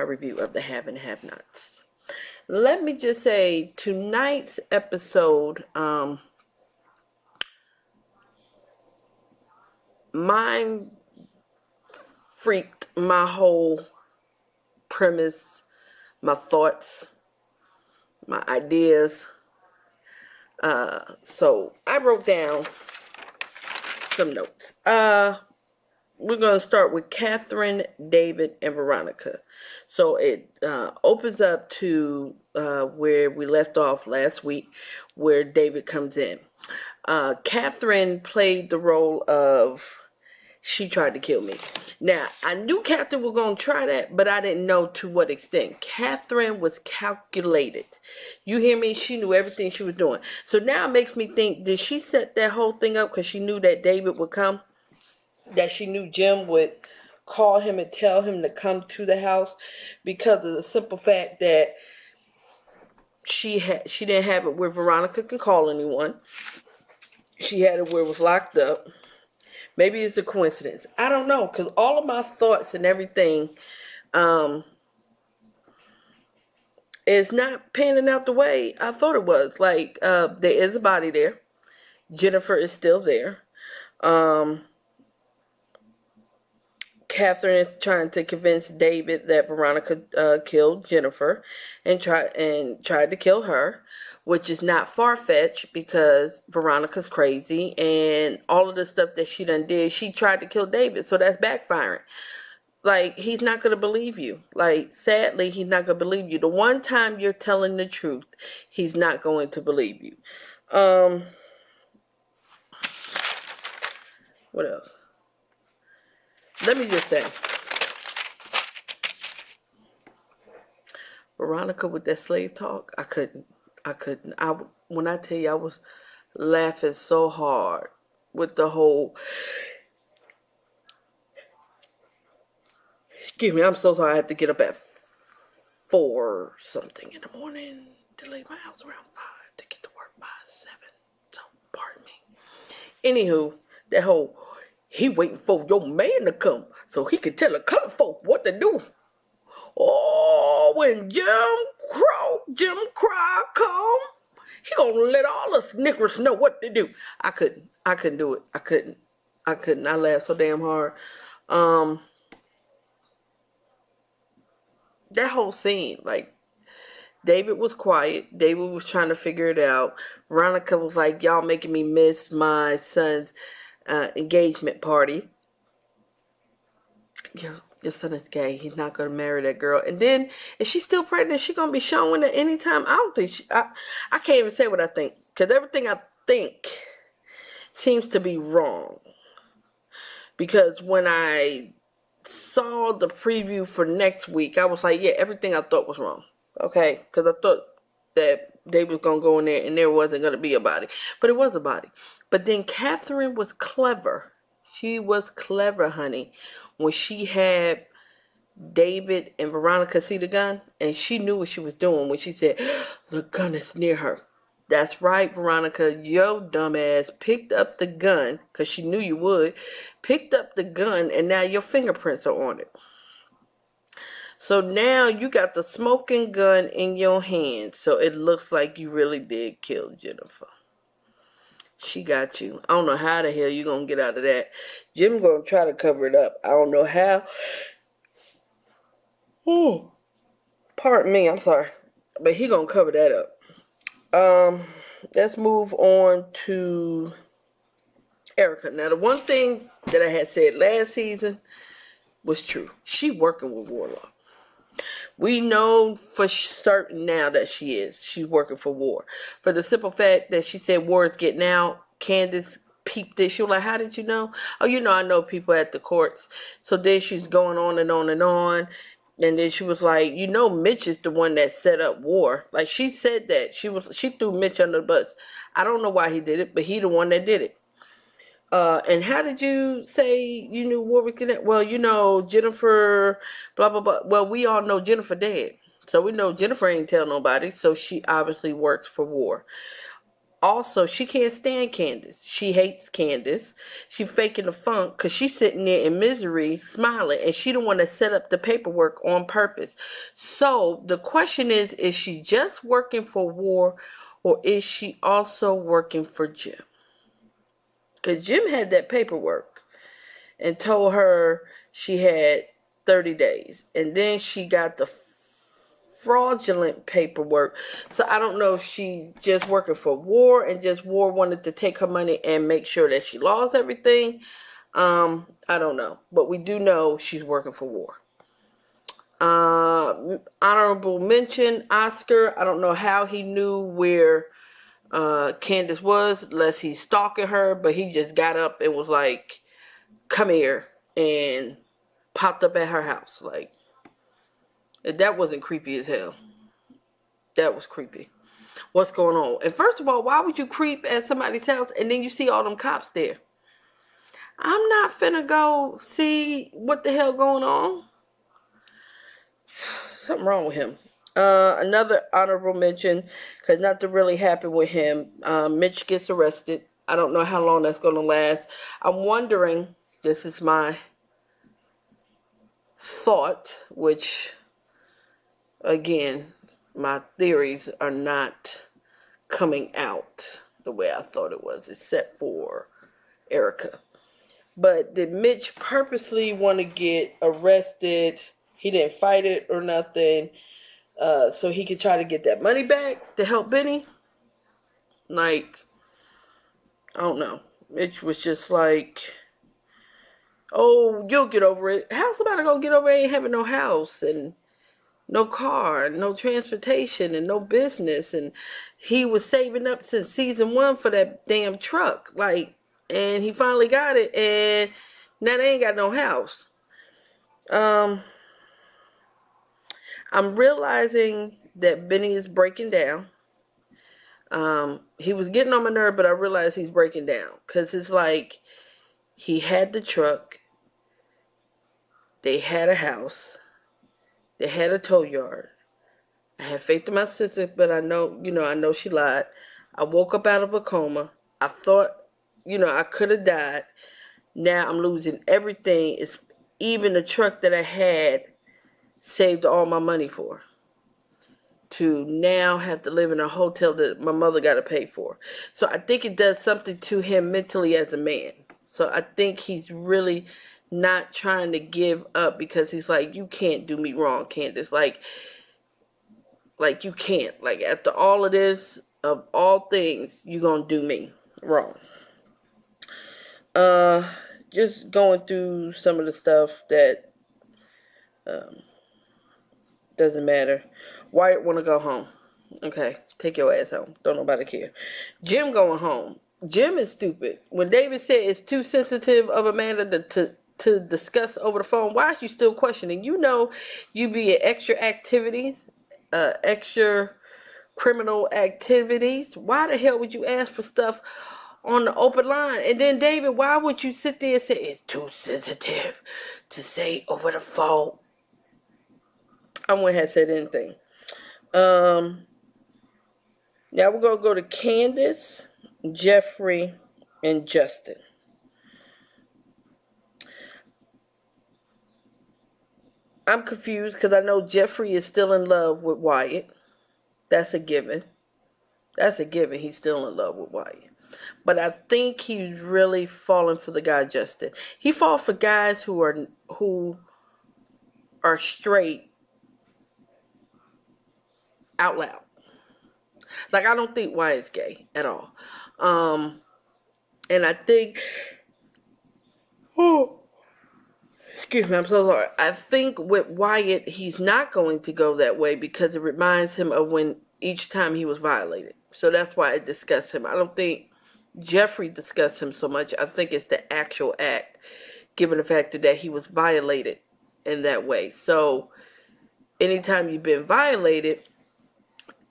review of the Have and Have Nots. Let me just say, tonight's episode, mind freaked my whole premise, my thoughts, my ideas. So I wrote down some notes. We're going to start with Catherine, David, and Veronica. So it opens up to where we left off last week, where David comes in. Catherine played the role of, she tried to kill me. Now, I knew Catherine was going to try that, but I didn't know to what extent. Catherine was calculated. You hear me? She knew everything she was doing. So now it makes me think, did she set that whole thing up because she knew that David would come? That she knew Jim would call him and tell him to come to the house, because of the simple fact that she didn't have it where Veronica can call anyone. She had it where it was locked up. Maybe it's a coincidence. I don't know, because all of my thoughts and everything is not panning out the way I thought it was. Like, there is a body there. Jennifer is still there. Catherine is trying to convince David that Veronica killed Jennifer and tried to kill her, which is not far-fetched because Veronica's crazy and all of the stuff that she done did, she tried to kill David, so that's backfiring. Like, he's not going to believe you. Like, sadly, he's not going to believe you. The one time you're telling the truth, he's not going to believe you. What else? Let me just say, Veronica with that slave talk, I couldn't. When I tell you, I was laughing so hard with the whole, excuse me, I'm so sorry, I have to get up at 4 something in the morning to leave my house around 5 to get to work by 7, so pardon me. Anywho, that whole, he waiting for your man to come so he can tell the color folk what to do. Oh, when Jim Crow come, he gonna let all us niggers know what to do. I couldn't do it. I couldn't. I laughed so damn hard. That whole scene, like, David was quiet. David was trying to figure it out. Veronica was like, y'all making me miss my son's engagement party. Your son is gay. He's not going to marry that girl. And then, if she's still pregnant, she's going to be showing at any time. I don't think I can't even say what I think. Because everything I think seems to be wrong. Because when I saw the preview for next week, I was like, yeah, everything I thought was wrong. Okay? Because I thought that they was going to go in there and there wasn't going to be a body. But it was a body. But then Catherine was clever. She was clever, honey. When she had David and Veronica see the gun, and she knew what she was doing when she said, the gun is near her. That's right, Veronica. Your dumbass picked up the gun, because she knew you would, picked up the gun, and now your fingerprints are on it. So now you got the smoking gun in your hand, so it looks like you really did kill Jennifer. She got you. I don't know how the hell you gonna get out of that. Jim's gonna try to cover it up. I don't know how. Pardon me, I'm sorry. But he gonna cover that up. Let's move on to Erica. Now, the one thing that I had said last season was true. She working with Warlock. We know for certain now that she is. She's working for War. For the simple fact that she said War is getting out, Candace peeped it. She was like, how did you know? Oh, you know, I know people at the courts. So then she's going on and on and on. And then she was like, you know, Mitch is the one that set up War. Like, she said that. She threw Mitch under the bus. I don't know why he did it, but he the one that did it. And how did you say you knew War was getting? Well, you know, Jennifer, blah, blah, blah. Well, we all know Jennifer dead. So we know Jennifer ain't tell nobody. So she obviously works for War. also, she can't stand Candace. She hates Candace. She faking the funk because she's sitting there in misery, smiling, and she don't want to set up the paperwork on purpose. So the question is she just working for War, or is she also working for Jim? Because Jim had that paperwork and told her she had 30 days. And then she got the fraudulent paperwork. So I don't know if she's just working for War and just War wanted to take her money and make sure that she lost everything. I don't know. But we do know she's working for War. Honorable mention, Oscar. I don't know how he knew where Candace was, unless he's stalking her, but he just got up and was like, come here, and popped up at her house. Like, that wasn't creepy as hell. That was creepy. What's going on? And first of all, why would you creep at somebody's house and then you see all them cops there? I'm not finna go see what the hell going on. Something wrong with him. Another honorable mention, because nothing really happened with him. Mitch gets arrested. I don't know how long that's going to last. I'm wondering, this is my thought, which, again, my theories are not coming out the way I thought it was, except for Erica. But did Mitch purposely want to get arrested? He didn't fight it or nothing, so he could try to get that money back to help Benny? Like, I don't know. Mitch was just like, oh, you'll get over it. How's somebody gonna get over it? Ain't having no house and no car, no transportation, and no business. And he was saving up since season 1 for that damn truck. Like, and he finally got it, and now they ain't got no house. I'm realizing that Benny is breaking down. He was getting on my nerve, but I realized he's breaking down. Because it's like, he had the truck. They had a house. They had a tow yard. I had faith in my sister, but I know she lied. I woke up out of a coma. I thought, I could have died. Now I'm losing everything. It's even the truck that I had saved all my money for. To now have to live in a hotel that my mother got to pay for. So I think it does something to him mentally as a man. So I think he's really not trying to give up, because he's like, you can't do me wrong, Candace. Like you can't. Like, after all of this, of all things, you gonna do me wrong. Just going through some of the stuff that doesn't matter. Wyatt want to go home. Okay, take your ass home. Don't nobody care. Jim going home. Jim is stupid. When David said it's too sensitive of a matter to discuss over the phone, why is you still questioning? You be in extra activities, extra criminal activities. Why the hell would you ask for stuff on the open line? And then, David, why would you sit there and say it's too sensitive to say over the phone? I wouldn't have said anything. Now we're going to go to Candace, Jeffrey, and Justin. I'm confused because I know Jeffrey is still in love with Wyatt. That's a given. He's still in love with Wyatt. But I think he's really falling for the guy Justin. He falls for guys who are straight out loud. Like, I don't think Wyatt's gay at all. And I think, excuse me, I'm so sorry. I think with Wyatt, he's not going to go that way because it reminds him of when each time he was violated. So that's why I discuss him. I don't think Jeffrey discussed him so much. I think it's the actual act, given the fact that he was violated in that way. So anytime you've been violated,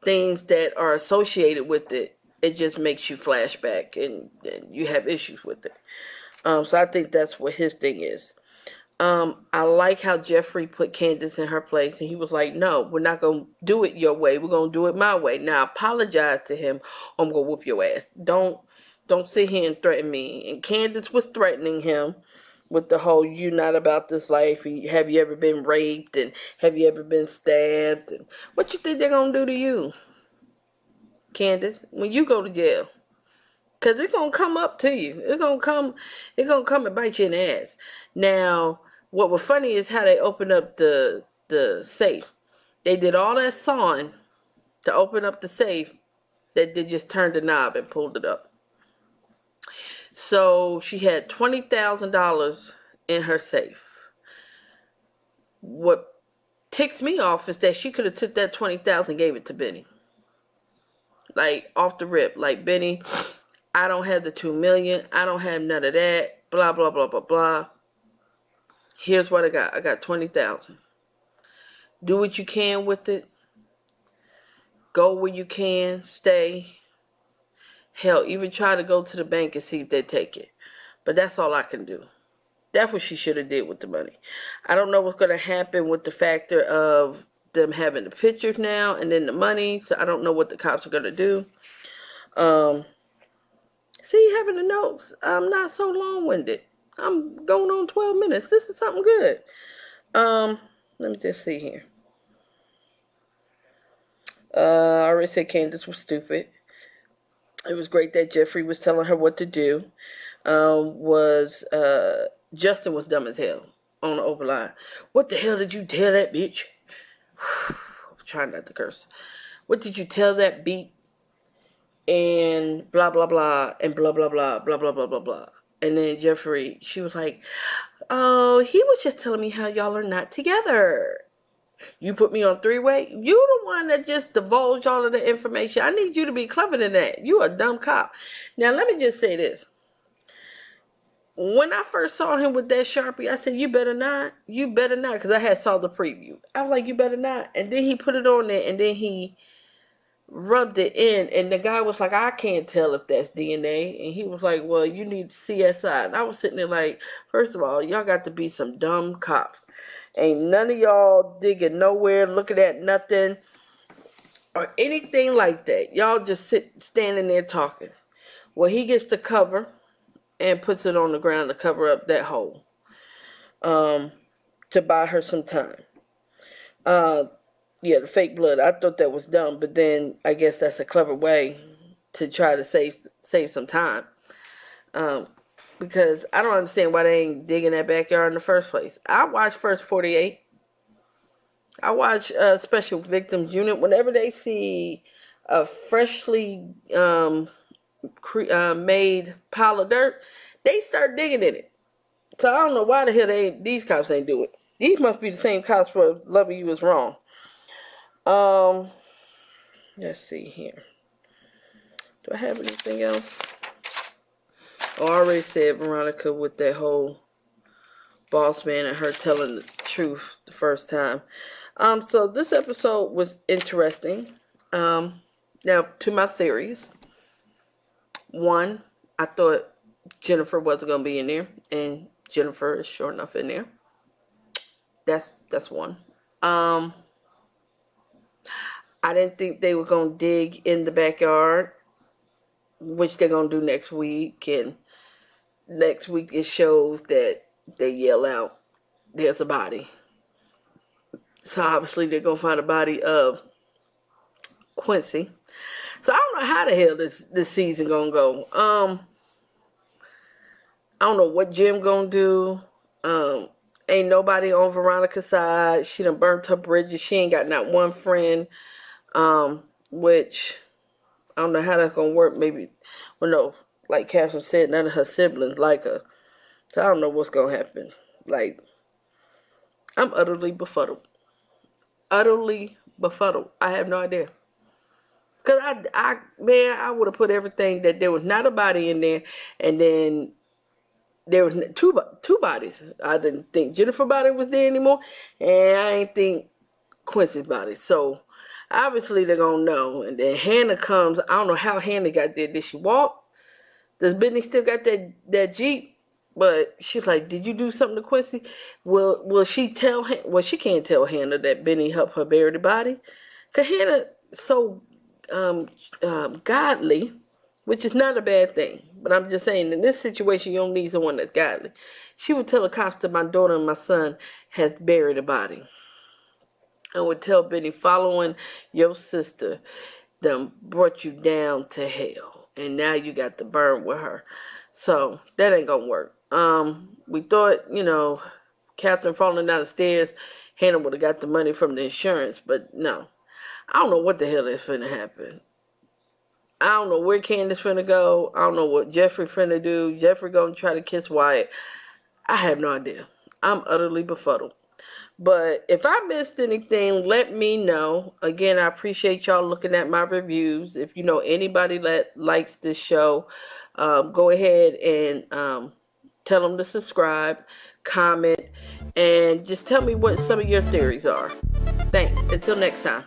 things that are associated with it, it just makes you flashback and you have issues with it. So I think that's what his thing is. I like how Jeffrey put Candace in her place, and he was like, "No, we're not gonna do it your way. We're gonna do it my way." Now, apologize to him, or I'm gonna whoop your ass. Don't sit here and threaten me. And Candace was threatening him with the whole "you not about this life. Have you ever been raped? And have you ever been stabbed? And what you think they're gonna do to you, Candace, when you go to jail?" Cause it's gonna come up to you. It's gonna come and bite you in the ass. Now, what was funny is how they opened up the safe. They did all that sawing to open up the safe, that they just turned the knob and pulled it up. So she had $20,000 in her safe. What ticks me off is that she could have took that 20,000 and gave it to Benny. Like, off the rip. Like, Benny, I don't have the 2 million. I don't have none of that. Blah, blah, blah, blah, blah. Here's what I got. I got 20,000. Do what you can with it. Go where you can. Stay. Hell, even try to go to the bank and see if they take it. But that's all I can do. That's what she should have did with the money. I don't know what's going to happen with the factor of them having the pictures now and then the money. So I don't know what the cops are going to do. See, having the notes, I'm not so long-winded. I'm going on 12 minutes. This is something good. Let me just see here. I already said Candace was stupid. It was great that Jeffrey was telling her what to do. Justin was dumb as hell on the open line. What the hell did you tell that bitch? I'm trying not to curse. What did you tell that beat? And blah, blah, blah, and blah, blah, blah, blah, blah, blah, blah, blah. And then Jeffrey, she was like, "Oh, he was just telling me how y'all are not together. You put me on three-way? You the one that just divulged all of the information. I need you to be clever than that. You a dumb cop." Now, let me just say this. When I first saw him with that Sharpie, I said, "You better not. You better not," because I had saw the preview. I was like, "You better not." And then he put it on there, and then he rubbed it in, and the guy was like, "I can't tell if that's DNA." And he was like, "Well, you need CSI." And I was sitting there like, first of all, y'all got to be some dumb cops. Ain't none of y'all digging nowhere, looking at nothing or anything like that. Y'all just standing there talking. Well, he gets the cover and puts it on the ground to cover up that hole, to buy her some time. Yeah, the fake blood. I thought that was dumb, but then I guess that's a clever way to try to save some time. Because I don't understand why they ain't digging that backyard in the first place. I watch First 48. I watch Special Victims Unit. Whenever they see a freshly made pile of dirt, they start digging in it. So I don't know why the hell these cops ain't do it. These must be the same cops for loving you is wrong. Let's see here. Do I have anything else? Oh, I already said Veronica with that whole boss man and her telling the truth the first time. So this episode was interesting. Now to my theories. One, I thought Jennifer wasn't gonna be in there, and Jennifer is sure enough in there. That's one. I didn't think they were gonna dig in the backyard, which they're gonna do next week. And next week it shows that they yell out, "There's a body." So obviously they're gonna find a body of Quincy. So I don't know how the hell this season gonna go. I don't know what Jim gonna do. Ain't nobody on Veronica's side. She done burnt her bridges. She ain't got not one friend. Which I don't know how that's gonna work. Maybe, well, no, like Catherine said, none of her siblings like her. So I don't know what's gonna happen. Like, I'm utterly befuddled. Utterly befuddled. I have no idea. Cause I would have put everything that there was not a body in there, and then there was two bodies. I didn't think Jennifer's body was there anymore, and I didn't think Quincy's body. So obviously they're gonna know. And then Hannah comes. I don't know how Hannah got there. Did she walk? Does Brittany still got that Jeep? But she's like, did you do something to Quincy? Will she tell him? Well, she can't tell Hannah that Benny helped her bury the body. Because Hannah so um, godly, which is not a bad thing. But I'm just saying, in this situation, you don't need someone that's godly. She would tell the cops that my daughter and my son has buried the body. And would tell Benny, following your sister, them brought you down to hell. And now you got to burn with her. So that ain't gonna work. We thought, Catherine falling down the stairs, Hannah would have got the money from the insurance, but no. I don't know what the hell is finna happen. I don't know where Candace finna go. I don't know what Jeffrey finna do. Jeffrey gonna try to kiss Wyatt. I have no idea. I'm utterly befuddled. But if I missed anything, let me know. Again, I appreciate y'all looking at my reviews. If you know anybody that likes this show, go ahead and tell them to subscribe, comment, and just tell me what some of your theories are. Thanks. Until next time.